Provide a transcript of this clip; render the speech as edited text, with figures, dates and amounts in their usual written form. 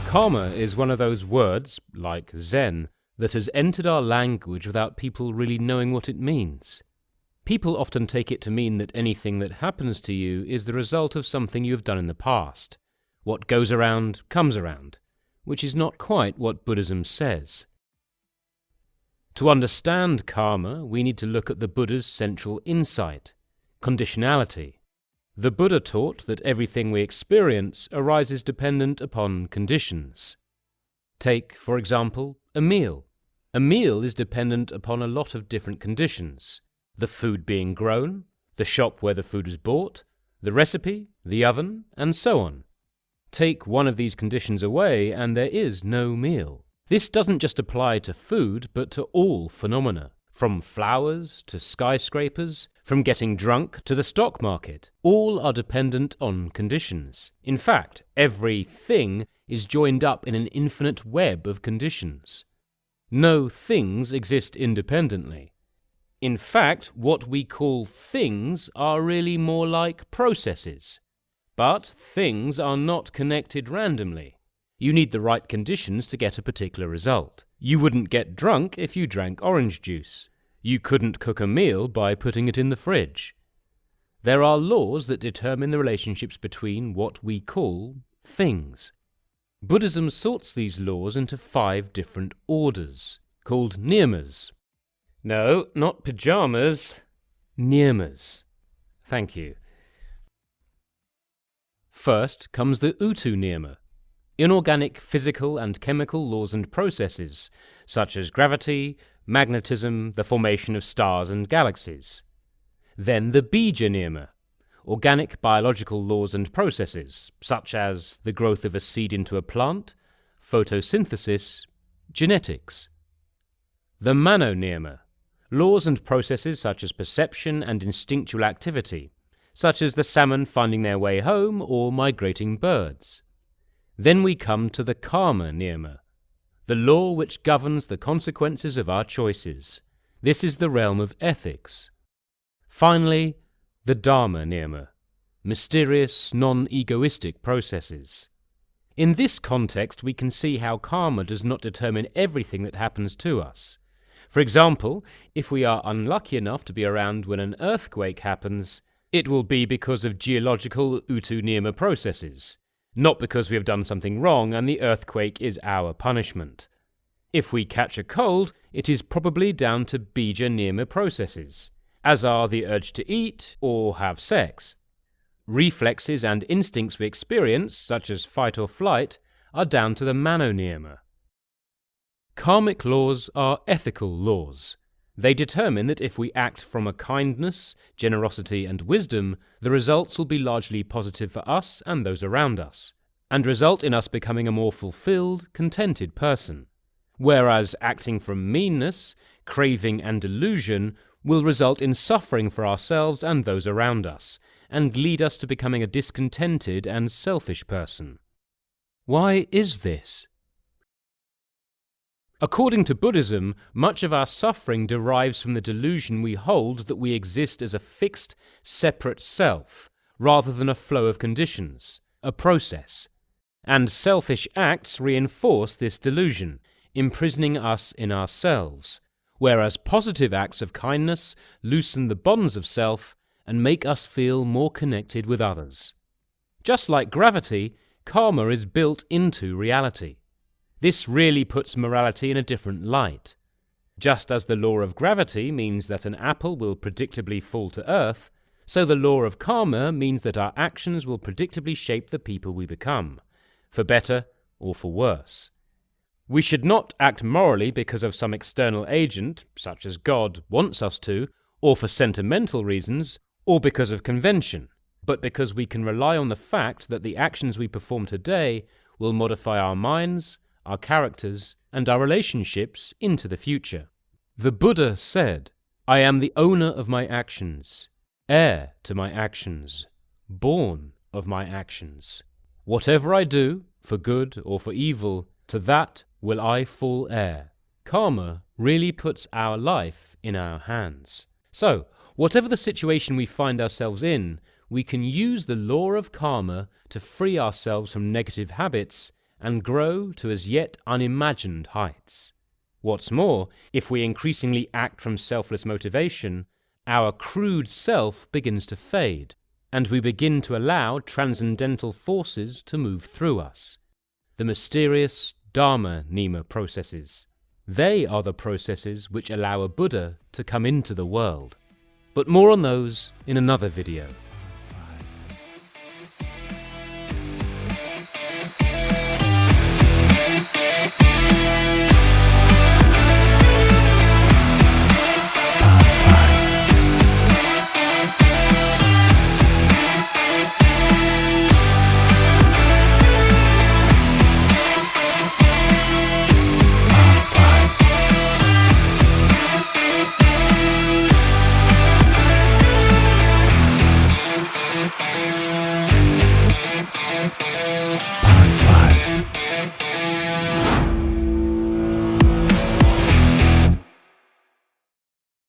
Karma is one of those words, like Zen, that has entered our language without people really knowing what it means. People often take it to mean that anything that happens to you is the result of something you have done in the past. What goes around comes around, which is not quite what Buddhism says. To understand karma, we need to look at the Buddha's central insight, conditionality. The Buddha taught that everything we experience arises dependent upon conditions. Take, for example, a meal. A meal is dependent upon a lot of different conditions. The food being grown, the shop where the food is bought, the recipe, the oven, and so on. Take one of these conditions away and there is no meal. This doesn't just apply to food, but to all phenomena. From flowers to skyscrapers, from getting drunk to the stock market, all are dependent on conditions. In fact, everything is joined up in an infinite web of conditions. No things exist independently. In fact, what we call things are really more like processes. But things are not connected randomly. You need the right conditions to get a particular result. You wouldn't get drunk if you drank orange juice. You couldn't cook a meal by putting it in the fridge. There are laws that determine the relationships between what we call things. Buddhism sorts these laws into 5 different orders, called niyamas. No, not pyjamas. Niyamas. Thank you. First comes the Utu niyama. Inorganic physical and chemical laws and processes, such as gravity, magnetism, the formation of stars and galaxies. Then the Bija niyama, organic biological laws and processes, such as the growth of a seed into a plant, photosynthesis, genetics. The Mano niyama, laws and processes such as perception and instinctual activity, such as the salmon finding their way home or migrating birds. Then we come to the Karma niyama, the law which governs the consequences of our choices. This is the realm of ethics. Finally, the Dharma niyama, mysterious, non-egoistic processes. In this context, we can see how karma does not determine everything that happens to us. For example, if we are unlucky enough to be around when an earthquake happens, it will be because of geological Utu niyama processes, not because we have done something wrong and the earthquake is our punishment. If we catch a cold, it is probably down to Bija niyama processes, as are the urge to eat or have sex. Reflexes and instincts we experience, such as fight or flight, are down to the Mano niyama. Karmic laws are ethical laws. They determine that if we act from a kindness, generosity and wisdom, the results will be largely positive for us and those around us, and result in us becoming a more fulfilled, contented person. Whereas acting from meanness, craving and delusion will result in suffering for ourselves and those around us, and lead us to becoming a discontented and selfish person. Why is this? According to Buddhism, much of our suffering derives from the delusion we hold that we exist as a fixed, separate self, rather than a flow of conditions, a process. And selfish acts reinforce this delusion, imprisoning us in ourselves, whereas positive acts of kindness loosen the bonds of self and make us feel more connected with others. Just like gravity, karma is built into reality. This really puts morality in a different light. Just as the law of gravity means that an apple will predictably fall to earth, so the law of karma means that our actions will predictably shape the people we become, for better or for worse. We should not act morally because of some external agent, such as God wants us to, or for sentimental reasons, or because of convention, but because we can rely on the fact that the actions we perform today will modify our minds, our characters, and our relationships into the future. The Buddha said, "I am the owner of my actions, heir to my actions, born of my actions. Whatever I do, for good or for evil, to that will I fall heir." Karma really puts our life in our hands. So, whatever the situation we find ourselves in, we can use the law of karma to free ourselves from negative habits and grow to as yet unimagined heights. What's more, if we increasingly act from selfless motivation, our crude self begins to fade, and we begin to allow transcendental forces to move through us. The mysterious Dharma Nema processes. They are the processes which allow a Buddha to come into the world. But more on those in another video.